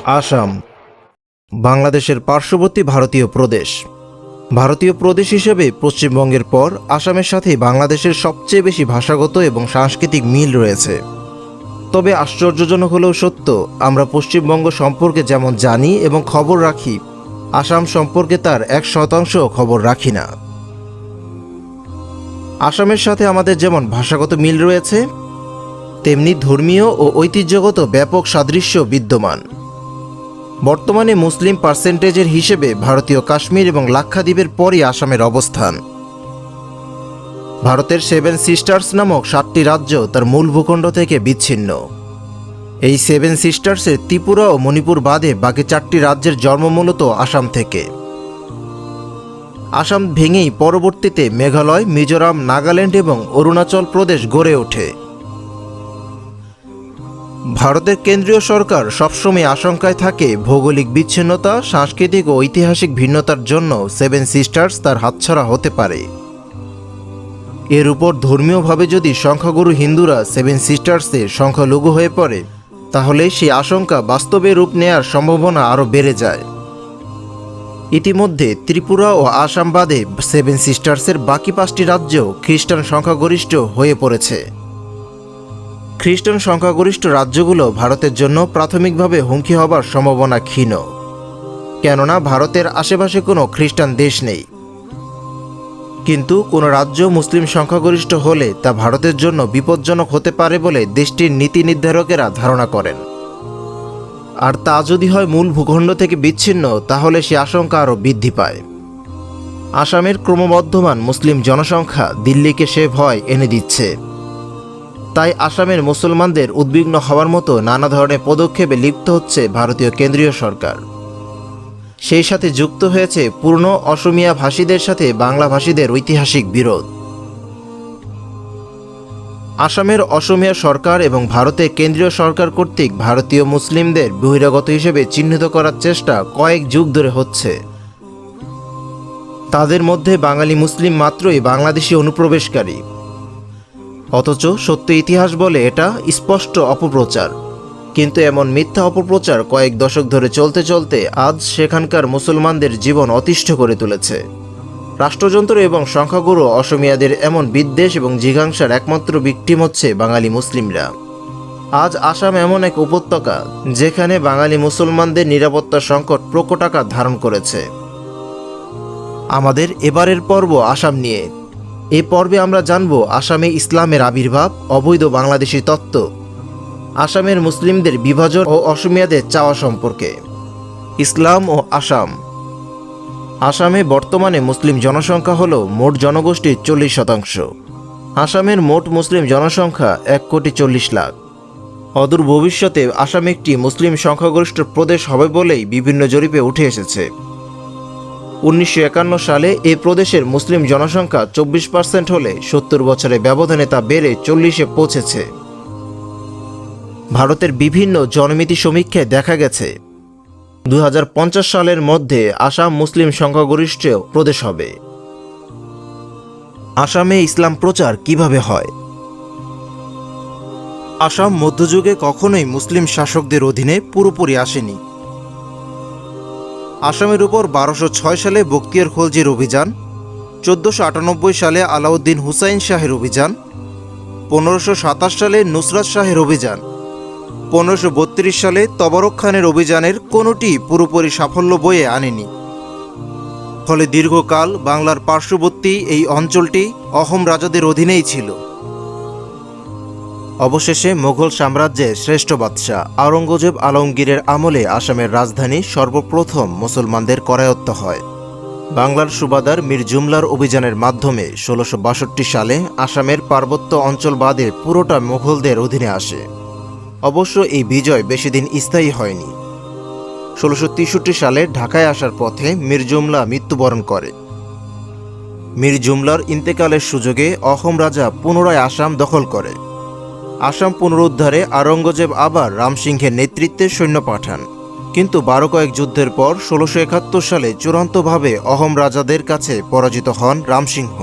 আসাম বাংলাদেশের পার্শ্ববর্তী ভারতীয় প্রদেশ। ভারতীয় প্রদেশ হিসেবে পশ্চিমবঙ্গের পর আসামের সাথে বাংলাদেশের সবচেয়ে বেশি ভাষাগত এবং সাংস্কৃতিক মিল রয়েছে। তবে আশ্চর্যজনক হলেও সত্য, আমরা পশ্চিমবঙ্গ সম্পর্কে যেমন জানি এবং খবর রাখি, আসাম সম্পর্কে তার 1% খবর রাখি না। আসামের সাথে আমাদের যেমন ভাষাগত মিল রয়েছে, তেমনি ধর্মীয় ও ঐতিহ্যগত ব্যাপক সাদৃশ্য বিদ্যমান। বর্তমানে মুসলিম পার্সেন্টেজের হিসেবে ভারতীয় কাশ্মীর এবং লাক্ষাদ্বীপের পরই আসামের অবস্থান। ভারতের 7 সিস্টার্স নামক 7টি রাজ্য তার মূল ভূখণ্ড থেকে বিচ্ছিন্ন। এই 7 সিস্টার্সের ত্রিপুরা ও মণিপুর বাদে বাকি 4টি রাজ্যের জন্ম মূলত আসাম থেকে। আসাম ভেঙেই পরবর্তীতে মেঘালয়, মিজোরাম, নাগাল্যান্ড এবং অরুণাচল প্রদেশ গড়ে ওঠে। ভারতের কেন্দ্রীয় সরকার সবসময় আশঙ্কায় থাকে ভৌগোলিক বিচ্ছিন্নতা, সাংস্কৃতিক ও ঐতিহাসিক ভিন্নতার জন্য 7 সিস্টার্স তার হাতছাড়া হতে পারে। এর উপর ধর্মীয়ভাবে যদি সংখ্যাগুরু হিন্দুরা 7 সিস্টার্সে সংখ্যালঘু হয়ে পড়ে, তাহলে সেই আশঙ্কা বাস্তবে রূপ নেয়ার সম্ভাবনা আরও বেড়ে যায়। ইতিমধ্যে ত্রিপুরা ও আসাম বাদে 7 সিস্টার্সের বাকি 5টি রাজ্য খ্রিস্টান সংখ্যাগরিষ্ঠ হয়ে পড়েছে। খ্রিস্টান সংখ্যাগরিষ্ঠ রাজ্যগুলো ভারতের জন্য প্রাথমিকভাবে হুমকি হবার সম্ভাবনা ক্ষীণ, কেননা ভারতের আশেপাশে কোনো খ্রিস্টান দেশ নেই। কিন্তু কোনো রাজ্য মুসলিম সংখ্যাগরিষ্ঠ হলে তা ভারতের জন্য বিপজ্জনক হতে পারে বলে দেশটির নীতি নির্ধারকেরা ধারণা করেন। আর তা যদি হয় মূল ভূখণ্ড থেকে বিচ্ছিন্ন, তাহলে সে আশঙ্কা আরও বৃদ্ধি পায়। আসামের ক্রমবর্ধমান মুসলিম জনসংখ্যা দিল্লিকে সে ভয় এনে দিচ্ছে। তাই আসামের মুসলমানদের উদ্বিগ্ন হওয়ার মতো নানা ধরনের পদক্ষেপে লিপ্ত হচ্ছে ভারতীয় কেন্দ্রীয় সরকার। সেই সাথে যুক্ত হয়েছে পুরনো অসমীয়া ভাষীদের সাথে বাংলা ভাষীদের ঐতিহাসিক বিরোধ। আসামের অসমীয়া সরকার এবং ভারতের কেন্দ্রীয় সরকার কর্তৃক ভারতীয় মুসলিমদের বহিরাগত হিসেবে চিহ্নিত করার চেষ্টা কয়েক যুগ ধরে হচ্ছে। তাদের মধ্যে বাঙালি মুসলিম মাত্রই বাংলাদেশি অনুপ্রবেশকারী। অথচ সত্য ইতিহাস বলে এটা স্পষ্ট অপপ্রচার। কিন্তু এমন মিথ্যা অপপ্রচার কয়েক দশক ধরে চলতে চলতে আজ সেখানকার মুসলমানদের জীবন অতিষ্ঠ করে তুলেছে। রাষ্ট্রযন্ত্র এবং সংখ্যাগুরু অসমীয়াদের এমন বিদ্বেষ এবং জিঘাংসার একমাত্র ভিকটিম হচ্ছে বাঙালি মুসলিমরা। আজ আসাম এমন এক উপত্যকা যেখানে বাঙালি মুসলমানদের নিরাপত্তা সংকট প্রকট আকার ধারণ করেছে। আমাদের এবারের পর্ব আসাম নিয়ে। এই পর্বে আমরা জানব আসামে ইসলামের আবির্ভাব, অবৈধ বাংলাদেশি তত্ত্ব, আসামের মুসলিমদের বিভাজন ও অসমীয়াদের চাওয়া সম্পর্কে। ইসলাম ও আসাম। আসামে বর্তমানে মুসলিম জনসংখ্যা হল মোট জনগোষ্ঠীর 40%। আসামের মোট মুসলিম জনসংখ্যা 1,40,00,000। অদূর ভবিষ্যতে আসাম একটি মুসলিম সংখ্যাগরিষ্ঠ প্রদেশ হবে বলেই বিভিন্ন জরিপে উঠে এসেছে। 1951 সালে এই প্রদেশের মুসলিম জনসংখ্যা 24% হলে 70 বছরের ব্যবধানে তা বেড়ে 40-এ পৌঁছেছে। ভারতের বিভিন্ন জনমিতি সমীক্ষায় দেখা গেছে 2050 সালের মধ্যে আসাম মুসলিম সংখ্যাগরিষ্ঠ প্রদেশ হবে। আসামে ইসলাম প্রচার কিভাবে হয়? আসাম মধ্যযুগে কখনোই মুসলিম শাসকদের অধীনে পুরোপুরি আসেনি। আসামের উপর 1206 সালে বখতিয়ার খলজির অভিযান, 1498 সালে আলাউদ্দিন হুসাইন শাহের অভিযান, 1527 সালে নুসরাত শাহের অভিযান, 1532 সালে তবরক খানের অভিযানের কোনোটি পুরোপুরি সাফল্য বয়ে আনেনি। ফলে দীর্ঘকাল বাংলার পার্শ্ববর্তী এই অঞ্চলটি অহোম রাজাদের অধীনেই ছিল। অবশেষে মোগল সাম্রাজ্যের শ্রেষ্ঠ বাদশাহ আওরঙ্গজেব আলমগীরের আমলে আসামের রাজধানী সর্বপ্রথম মুসলমানদের করায়ত্ত হয়। বাংলার সুবাদার মীর জুমলার অভিযানের মাধ্যমে 1662 সালে আসামের পার্বত্য অঞ্চল বাদে পুরোটা মুঘলদের অধীনে আসে। অবশ্য এই বিজয় বেশিদিন স্থায়ী হয়নি। 1663 সালে ঢাকায় আসার পথে মীর জুমলা মৃত্যুবরণ করে। মীর জুমলার ইন্তেকালের সুযোগে অহোম রাজা পুনরায় আসাম দখল করে। আসাম পুনরুদ্ধারে আওরঙ্গজেব আবার রামসিংহের নেতৃত্বে সৈন্য পাঠান। কিন্তু 12 কয়েক যুদ্ধের পর 1671 সালে চূড়ান্তভাবে অহোম রাজাদের কাছে পরাজিত হন রামসিংহ।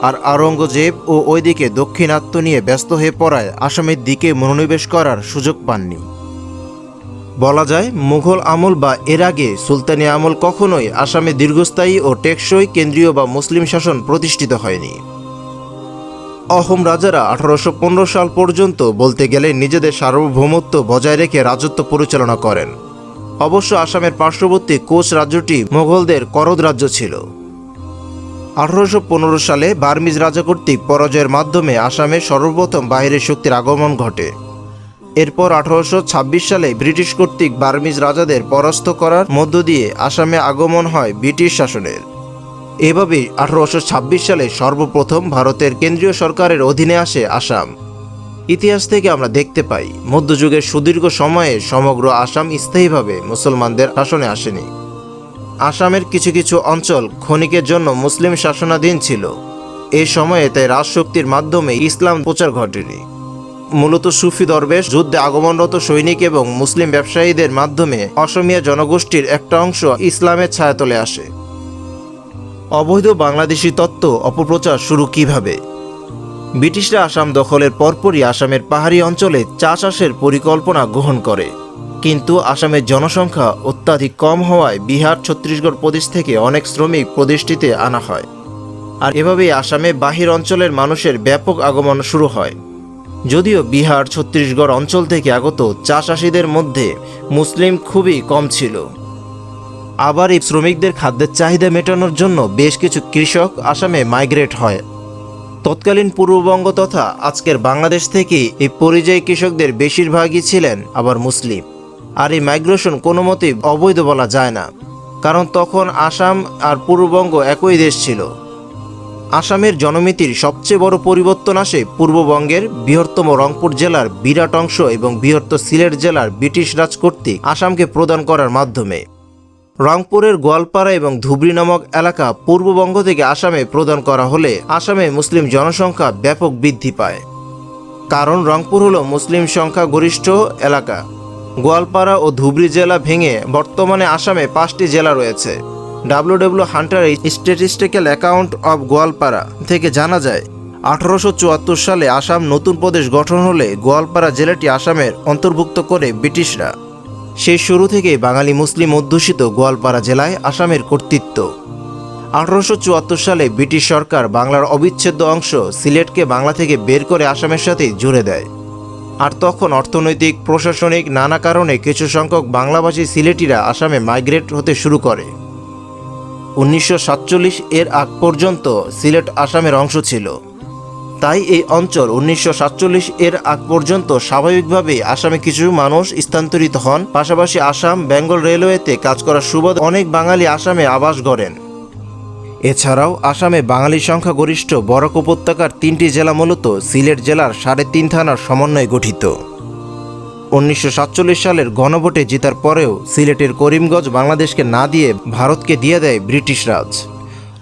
আর আওরঙ্গজেব ও ওইদিকে দক্ষিণাত্য নিয়ে ব্যস্ত হয়ে পড়ায় আসামের দিকে মনোনিবেশ করার সুযোগ পাননি। বলা যায় মুঘল আমল বা এর আগে সুলতানি আমল কখনোই আসামে দীর্ঘস্থায়ী ও টেকসই কেন্দ্রীয় বা মুসলিম শাসন প্রতিষ্ঠিত হয়নি। অহোম রাজারা 1815 সাল পর্যন্ত বলতে গেলে নিজেদের সার্বভৌমত্ব বজায় রেখে রাজত্ব পরিচালনা করেন। অবশ্য আসামের পার্শ্ববর্তী কোচ রাজ্যটি মোগলদের করদ রাজ্য ছিল। 1815 সালে বার্মিজ রাজা কর্তৃক পরাজয়ের মাধ্যমে আসামে সর্বপ্রথম বাহিরের শক্তির আগমন ঘটে। এরপর 1826 সালে ব্রিটিশ কর্তৃক বার্মিজ রাজাদের পরাস্ত করার মধ্য দিয়ে আসামে আগমন হয় ব্রিটিশ শাসনের। এভাবেই 1826 সালে সর্বপ্রথম ভারতের কেন্দ্রীয় সরকারের অধীনে আসে আসাম। ইতিহাস থেকে আমরা দেখতে পাই মধ্যযুগের সুদীর্ঘ সময়ে সমগ্র আসাম স্থায়ীভাবে মুসলমানদের শাসনে আসেনি। আসামের কিছু কিছু অঞ্চল ক্ষণিকের জন্য মুসলিম শাসনাধীন ছিল। এই সময়ে তাই রাজশক্তির মাধ্যমে ইসলাম প্রচার ঘটেনি। মূলত সুফি দরবেশ, যুদ্ধে আগমনরত সৈনিক এবং মুসলিম ব্যবসায়ীদের মাধ্যমে অসমীয়া জনগোষ্ঠীর একটা অংশ ইসলামের ছায়াতলে আসে। অবৈধ বাংলাদেশি তত্ত্ব অপপ্রচার শুরু কিভাবে? ব্রিটিশরা আসাম দখলের পরপরই আসামের পাহাড়ি অঞ্চলে চা চাষের পরিকল্পনা গ্রহণ করে। কিন্তু আসামের জনসংখ্যা অত্যাধিক কম হওয়ায় বিহার, ছত্তিশগড় প্রদেশ থেকে অনেক শ্রমিক প্রদেশটিতে আনা হয়। আর এভাবেই আসামে বাহির অঞ্চলের মানুষের ব্যাপক আগমন শুরু হয়। যদিও বিহার, ছত্তিশগড় অঞ্চল থেকে আগত চা চাষিদের মধ্যে মুসলিম খুবই কম ছিল। আবার এই শ্রমিকদের খাদ্যের চাহিদা মেটানোর জন্য বেশ কিছু কৃষক আসামে মাইগ্রেট হয়। তৎকালীন পূর্ববঙ্গ তথা আজকের বাংলাদেশ থেকে এই পরিযায়ী কৃষকদের বেশিরভাগই ছিলেন আবার মুসলিম। আর এই মাইগ্রেশন কোনো মতেই অবৈধ বলা যায় না, কারণ তখন আসাম আর পূর্ববঙ্গ একই দেশ ছিল। আসামের জনমিতির সবচেয়ে বড় পরিবর্তন আসে পূর্ববঙ্গের বৃহত্তম রংপুর জেলার বিরাট অংশ এবং বৃহত্তর সিলেট জেলার ব্রিটিশ রাজ কর্তৃক আসামকে প্রদান করার মাধ্যমে। রংপুরের গোয়ালপাড়া এবং ধুবড়ী নামক এলাকা পূর্ববঙ্গ থেকে আসামে প্রদান করা হলে আসামে মুসলিম জনসংখ্যা ব্যাপক বৃদ্ধি পায়। কারণ রংপুর হলো মুসলিম সংখ্যা গরিষ্ঠ এলাকা। গোয়ালপাড়া ও ধুবড়ী জেলা ভেঙে বর্তমানে আসামে 5টি জেলা রয়েছে। W Hunter statistical account of Goalpara থেকে জানা যায় 1874 সালে আসাম নতুন প্রদেশ গঠন হলে গোয়ালপাড়া জেলাটি আসামের অন্তর্ভুক্ত করে ব্রিটিশরা। সেই শুরু থেকেই বাঙালি মুসলিম অধ্যুষিত গোয়ালপাড়া জেলায় আসামের কর্তৃত্ব। 1874 সালে ব্রিটিশ সরকার বাংলার অবিচ্ছেদ্য অংশ সিলেটকে বাংলা থেকে বের করে আসামের সাথে জুড়ে দেয়। আর তখন অর্থনৈতিক, প্রশাসনিক নানা কারণে কিছু সংখ্যক বাংলাভাষী সিলেটিরা আসামে মাইগ্রেট হতে শুরু করে। 1947 এর আগ পর্যন্ত সিলেট আসামের অংশ ছিল। তাই এই অঞ্চল 1947 এর আগ পর্যন্ত স্বাভাবিকভাবেই আসামে কিছু মানুষ স্থানান্তরিত হন। পাশাপাশি আসাম বেঙ্গল রেলওয়েতে কাজ করার সুবাদে অনেক বাঙালি আসামে আবাস গড়েন। এছাড়াও আসামে বাঙালি সংখ্যা গরিষ্ঠ বরাক উপত্যকার 3টি জেলা মূলত সিলেট জেলার 3.5 থানার সমন্বয়ে গঠিত। 1947 সালের গণভোটে জেতার পরেও সিলেটের করিমগঞ্জ বাংলাদেশকে না দিয়ে ভারতকে দিয়ে দেয় ব্রিটিশ রাজ।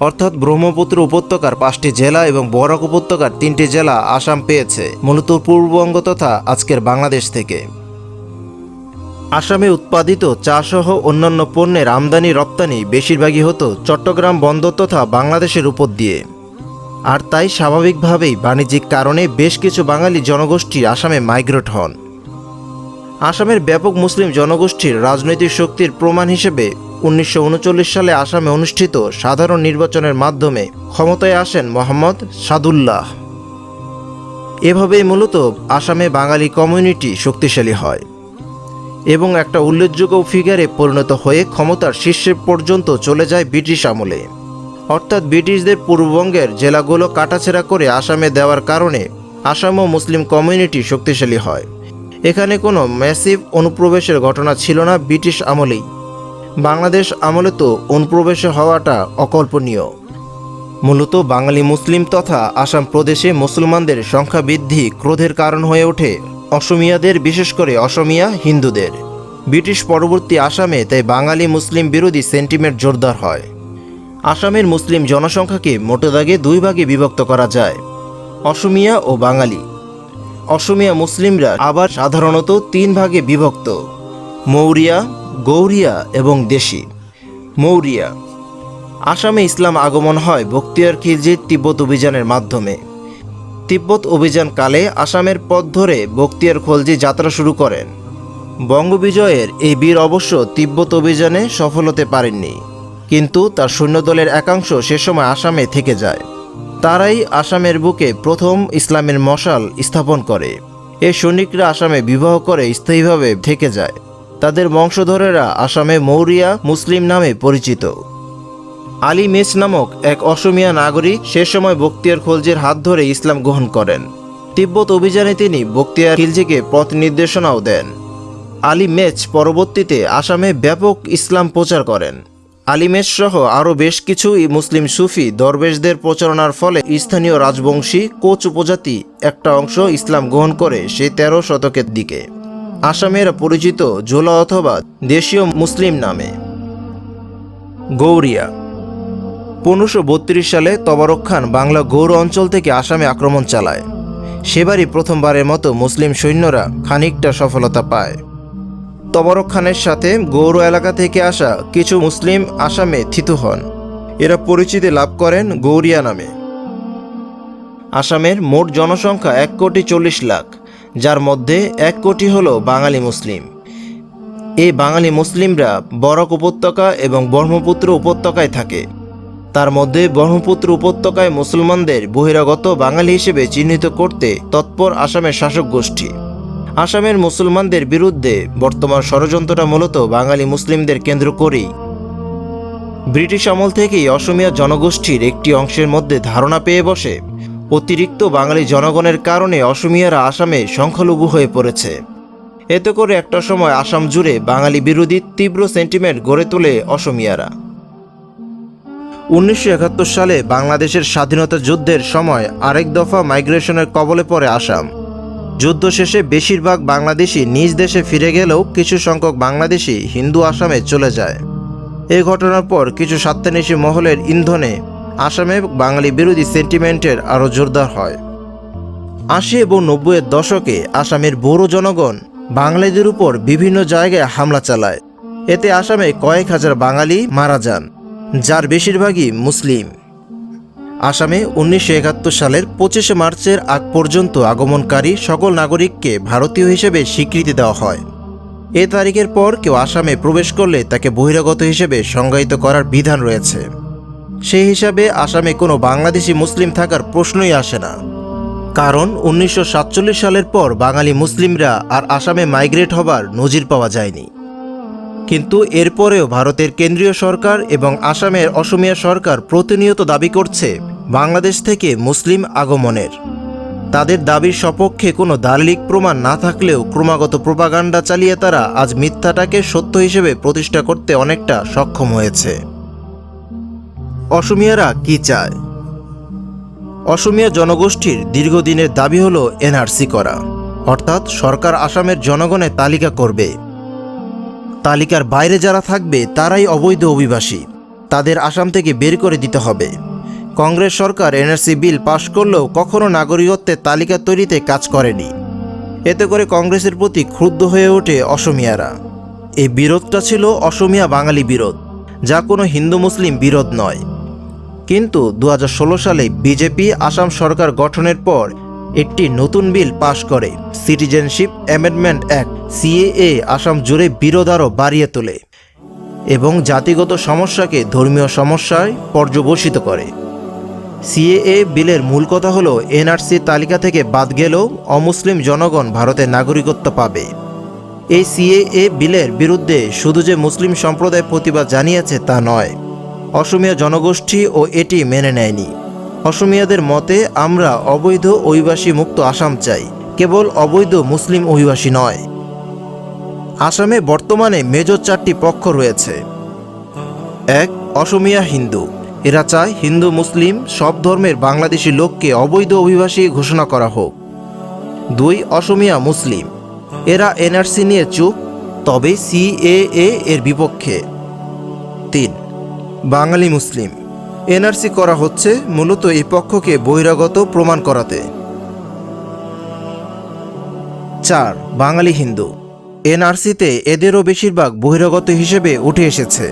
অর্থাৎ ব্রহ্মপুত্র উপত্যকার 5টি জেলা এবং বরাক উপত্যকার 3টি জেলা আসাম পেয়েছে মূলত পূর্ববঙ্গ তথা আজকের বাংলাদেশ থেকে। আসামে উৎপাদিত চা সহ অন্যান্য পণ্যের আমদানি রপ্তানি বেশিরভাগই হতো চট্টগ্রাম বন্দর তথা বাংলাদেশের উপর দিয়ে। আর তাই স্বাভাবিকভাবেই বাণিজ্যিক কারণে বেশ কিছু বাঙালি জনগোষ্ঠী আসামে মাইগ্রেট হন। আসামের ব্যাপক মুসলিম জনগোষ্ঠীর রাজনৈতিক শক্তির প্রমাণ হিসেবে 1939 সালে আসামে অনুষ্ঠিত সাধারণ নির্বাচনের মাধ্যমে ক্ষমতায় আসেন মোহাম্মদ সাদুল্লাহ। এভাবেই মূলত আসামে বাঙালি কমিউনিটি শক্তিশালী হয় এবং একটা উল্লেখযোগ্য ফিগারে পরিণত হয়ে ক্ষমতার শীর্ষে পর্যন্ত চলে যায় ব্রিটিশ আমলে। অর্থাৎ ব্রিটিশদের পূর্ববঙ্গের জেলাগুলো কাটাছেঁড়া করে আসামে দেওয়ার কারণে আসামও মুসলিম কমিউনিটি শক্তিশালী হয়। এখানে কোনো ম্যাসিভ অনুপ্রবেশের ঘটনা ছিল না ব্রিটিশ আমলেই। বাংলাদেশ আমলে তো অনুপ্রবেশে হওয়াটা অকল্পনীয়। মূলত বাঙালি মুসলিম তথা আসাম প্রদেশে মুসলমানদের সংখ্যা বৃদ্ধি ক্রোধের কারণ হয়ে ওঠে অসমিয়াদের, বিশেষ করে অসমিয়া হিন্দুদের। ব্রিটিশ পরবর্তী আসামে তাই বাঙালি মুসলিম বিরোধী সেন্টিমেন্ট জোরদার হয়। আসামের মুসলিম জনসংখ্যাকে মোটা দাগে 2 ভাগে বিভক্ত করা যায়, অসমিয়া ও বাঙালি। অসমিয়া মুসলিমরা আবার সাধারণত 3 ভাগে বিভক্ত, মৌরিয়া, গৌরিয়া এবং দেশি। মৌরিয়া। আসামে ইসলাম আগমন হয় বখতিয়ার খিলজির তিব্বত অভিযানের মাধ্যমে। তিব্বত অভিযানকালে আসামের পথ ধরে বখতিয়ার খিলজি যাত্রা শুরু করেন। বঙ্গবিজয়ের এই বীর অবশ্য তিব্বত অভিযানে সফল হতে পারেননি, কিন্তু তার সৈন্যদলের একাংশ সে সময় আসামে থেকে যায়। তারাই আসামের বুকে প্রথম ইসলামের মশাল স্থাপন করে। এই সৈনিকরা আসামে বিবাহ করে স্থায়ীভাবে থেকে যায়। তাদের বংশধরেরা আসামে মৌরিয়া মুসলিম নামে পরিচিত। আলী মেচ নামক এক অসমিয়া নাগরিক সে সময় বখতিয়ার খলজির হাত ধরে ইসলাম গ্রহণ করেন। তিব্বত অভিযানে তিনি বখতিয়ার খিলজিকে পথ নির্দেশনাও দেন। আলী মেচ পরবর্তীতে আসামে ব্যাপক ইসলাম প্রচার করেন। আলী মেচ সহ আরও বেশ কিছু মুসলিম সুফি দরবেশদের প্রচারণার ফলে স্থানীয় রাজবংশী কোচ উপজাতি একটা অংশ ইসলাম গ্রহণ করে সেই 13 শতকের দিকে। আসামের পরিচিত জোলা অথবা দেশীয় মুসলিম নামে। গৌরিয়া 1532 সালে তবারক খান বাংলা গৌর অঞ্চল থেকে আসামে আক্রমণ চালায়। সেবারই প্রথমবারের মতো মুসলিম সৈন্যরা খানিকটা সফলতা পায়। তবারক খানের সাথে গৌর এলাকা থেকে আসা কিছু মুসলিম আসামে থিতু হন। এরা পরিচিতি লাভ করেন গৌরিয়া নামে। আসামের মোট জনসংখ্যা 1,40,00,000, যার মধ্যে 1 কোটি হল বাঙালি মুসলিম। এই বাঙালি মুসলিমরা বরাক উপত্যকা এবং ব্রহ্মপুত্র উপত্যকায় থাকে। তার মধ্যে ব্রহ্মপুত্র উপত্যকায় মুসলমানদের বহিরাগত বাঙালি হিসেবে চিহ্নিত করতে তৎপর আসামের শাসক গোষ্ঠী। আসামের মুসলমানদের বিরুদ্ধে বর্তমান ষড়যন্ত্রটা মূলত বাঙালি মুসলিমদের কেন্দ্র করেই। ব্রিটিশ আমল থেকেই অসমীয়া জনগোষ্ঠীর একটি অংশের মধ্যে ধারণা পেয়ে বসে অতিরিক্ত বাঙালি জনগণের কারণে অসমীয়ারা আসামে সংখ্যালঘু হয়ে পড়েছে। এতে করে একটা সময় আসাম জুড়ে বাঙালি বিরোধী তীব্র সেন্টিমেন্ট গড়ে তোলে অসমীয়ারা। 1971 সালে বাংলাদেশের স্বাধীনতা যুদ্ধের সময় আরেক দফা মাইগ্রেশনের কবলে পড়ে আসাম। যুদ্ধ শেষে বেশিরভাগ বাংলাদেশি নিজ দেশে ফিরে গেলেও কিছু সংখ্যক বাংলাদেশি হিন্দু আসামে চলে যায়। এই ঘটনার পর কিছু স্বার্থান্বেষী মহলের ইন্ধনে আসামে বাঙালি বিরোধী সেন্টিমেন্টের আরও জোরদার হয়। 80 এবং 90-এর দশকে আসামের বড়ো জনগণ বাঙালিদের উপর বিভিন্ন জায়গায় হামলা চালায়। এতে আসামে কয়েক হাজার বাঙালি মারা যান, যার বেশিরভাগই মুসলিম। আসামে 1971 সালের 25 মার্চের আগ পর্যন্ত আগমনকারী সকল নাগরিককে ভারতীয় হিসেবে স্বীকৃতি দেওয়া হয়। এ তারিখের পর কেউ আসামে প্রবেশ করলে তাকে বহিরাগত হিসেবে সংজ্ঞায়িত করার বিধান রয়েছে। সেই হিসাবে আসামে কোনো বাংলাদেশি মুসলিম থাকার প্রশ্নই আসে না, কারণ 1947 সালের পর বাঙালি মুসলিমরা আর আসামে মাইগ্রেট হবার নজির পাওয়া যায়নি। কিন্তু এরপরেও ভারতের কেন্দ্রীয় সরকার এবং আসামের অসমীয়া সরকার প্রতিনিয়ত দাবি করছে বাংলাদেশ থেকে মুসলিম আগমনের। তাদের দাবির সপক্ষে কোনো দালিলিক প্রমাণ না থাকলেও ক্রমাগত প্রোপাগান্ডা চালিয়ে তারা আজ মিথ্যাটাকে সত্য হিসেবে প্রতিষ্ঠা করতে অনেকটা সক্ষম হয়েছে। অসমীয়ারা কি চায়? অসমীয়া জনগোষ্ঠীর দীর্ঘদিনের দাবি হল এনআরসি করা, অর্থাৎ সরকার আসামের জনগণের তালিকা করবে। তালিকার বাইরে যারা থাকবে তারাই অবৈধ অভিবাসী, তাদের আসাম থেকে বের করে দিতে হবে। কংগ্রেস সরকার এনআরসি বিল পাশ করলেও কখনো নাগরিকত্বের তালিকা তৈরিতে কাজ করেনি। এতে করে কংগ্রেসের প্রতি ক্ষুব্ধ হয়ে ওঠে অসমীয়ারা। এই বিরোধটা ছিল অসমীয়া বাঙালি বিরোধ, যা কোনো হিন্দু মুসলিম বিরোধ নয়। কিন্তু 2016 সালে বিজেপি আসাম সরকার গঠনের পর একটি নতুন বিল পাশ করে, citizenship amendment act CAA. Assam জুড়ে বিরোধ আরও বাড়িয়ে তোলে এবং জাতিগত সমস্যাকে ধর্মীয় সমস্যায় পর্যবসিত করে। সিএএ বিলের মূল কথা হলো এনআরসি তালিকা থেকে বাদ গেলেও অমুসলিম জনগণ ভারতের নাগরিকত্ব পাবে। এই সিএএ বিলের বিরুদ্ধে শুধু যে মুসলিম সম্প্রদায় প্রতিবাদ জানিয়েছে তা নয়, অসমীয়া জনগোষ্ঠী ও এটি মেনে নেয়নি। অসমীয়াদের মতে আমরা অবৈধ অভিবাসী মুক্ত আসাম চাই, কেবল অবৈধ মুসলিম অভিবাসী নয়। আসামে বর্তমানে মেজর 4টি পক্ষ রয়েছে। 1. অসমীয়া হিন্দু। এরা চায় হিন্দু মুসলিম সব ধর্মের বাংলাদেশি লোককে অবৈধ অভিবাসী ঘোষণা করা হোক। 2. অসমীয়া মুসলিম। এরা এনআরসি নিয়ে চুপ, তবে সিএএ এর বিপক্ষে। 3. বাঙালি মুসলিম। এনআরসি করা হচ্ছে মূলত এই পক্ষকে বহিরাগত প্রমাণ করাতে। 4. বাঙালি হিন্দু। এনআরসিতে এদেরও বেশিরভাগ বহিরাগত হিসেবে উঠে এসেছে,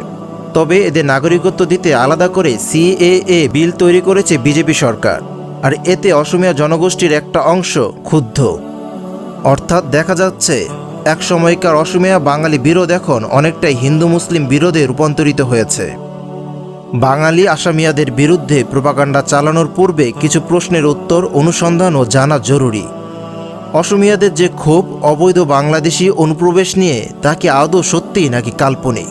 তবে এদের নাগরিকত্ব দিতে আলাদা করে সিএএ বিল তৈরি করেছে বিজেপি সরকার, আর এতে অসমীয়া জনগোষ্ঠীর একটা অংশ ক্ষুব্ধ। অর্থাৎ দেখা যাচ্ছে এক সময়কার অসমীয়া বাঙালি বিরোধ এখন অনেকটাই হিন্দু মুসলিম বিরোধে রূপান্তরিত হয়েছে। বাঙালি আসামিয়াদের বিরুদ্ধে প্রোপাগান্ডা চালানোর পূর্বে কিছু প্রশ্নের উত্তর অনুসন্ধান ও জানা জরুরি। অসমীয়াদের যে ক্ষোভ অবৈধ বাংলাদেশি অনুপ্রবেশ নিয়ে, তা কি আদৌ সত্যি নাকি কাল্পনিক?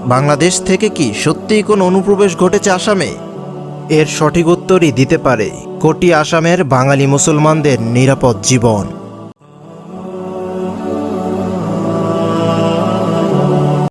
বাংলাদেশ থেকে কি সত্যিই কোনো অনুপ্রবেশ ঘটেছে আসামে? এর সঠিক উত্তরই দিতে পারে কোটি আসামের বাঙালি মুসলমানদের নিরাপদ জীবন।